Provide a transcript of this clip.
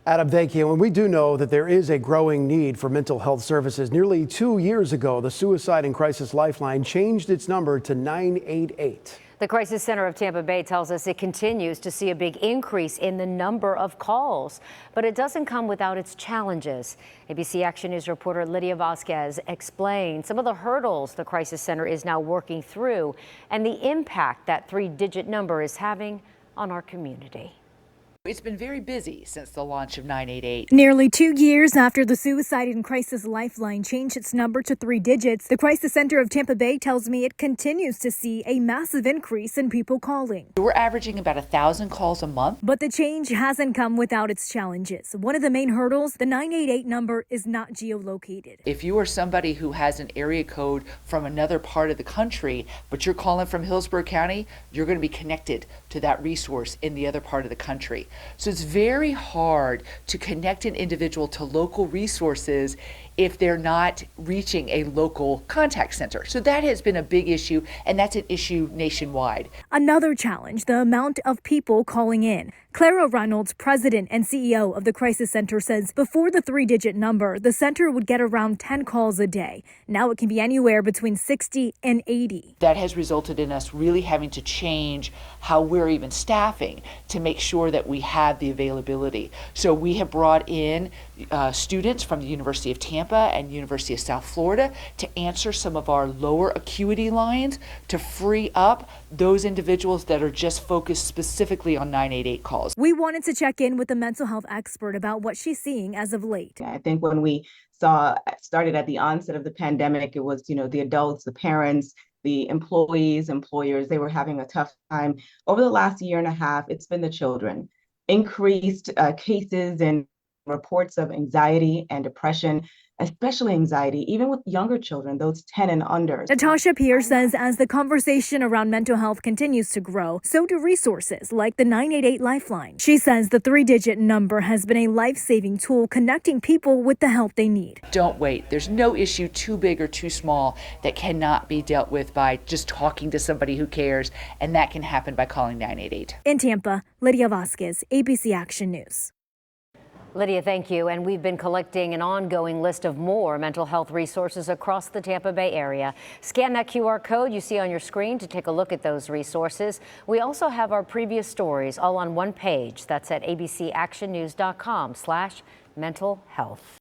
Adam, thank you. And we do know that there is a growing need for mental health services. Nearly 2 years ago, the Suicide and Crisis Lifeline changed its number to 988. The Crisis Center of Tampa Bay tells us it continues to see a big increase in the number of calls, but it doesn't come without its challenges. ABC Action News reporter Lydia Vasquez explains some of the hurdles the Crisis Center is now working through and the impact that three-digit number is having on our community. It's been very busy since the launch of 988. Nearly 2 years after the Suicide and Crisis Lifeline changed its number to 3 digits, the Crisis Center of Tampa Bay tells me it continues to see a massive increase in people calling. We're averaging about 1,000 calls a month. But the change hasn't come without its challenges. One of the main hurdles, the 988 number is not geolocated. If you are somebody who has an area code from another part of the country, but you're calling from Hillsborough County, you're going to be connected to that resource in the other part of the country. So it's very hard to connect an individual to local resources if they're not reaching a local contact center. So that has been a big issue, and that's an issue nationwide. Another challenge, the amount of people calling in. Clara Reynolds, president and CEO of the Crisis Center, says before the 3-digit number, the center would get around 10 calls a day. Now it can be anywhere between 60 and 80. That has resulted in us really having to change how we're even staffing to make sure that we have the availability. So we have brought in students from the University of Tampa and University of South Florida to answer some of our lower acuity lines to free up those individuals that are just focused specifically on 988 calls. We wanted to check in with a mental health expert about what she's seeing as of late. I think when we started at the onset of the pandemic, it was, the adults, the parents, the employees, employers, they were having a tough time. Over the last year and a half, it's been the children. Increased cases and reports of anxiety and depression, especially anxiety, even with younger children, those 10 and under. Natasha Pierce says as the conversation around mental health continues to grow, so do resources like the 988 Lifeline. She says the 3-digit number has been a life-saving tool connecting people with the help they need. Don't wait. There's no issue too big or too small that cannot be dealt with by just talking to somebody who cares, and that can happen by calling 988. In Tampa, Lydia Vasquez, ABC Action News. Lydia, thank you. And we've been collecting an ongoing list of more mental health resources across the Tampa Bay area. Scan that QR code you see on your screen to take a look at those resources. We also have our previous stories all on one page. That's at abcactionnews.com/mental health.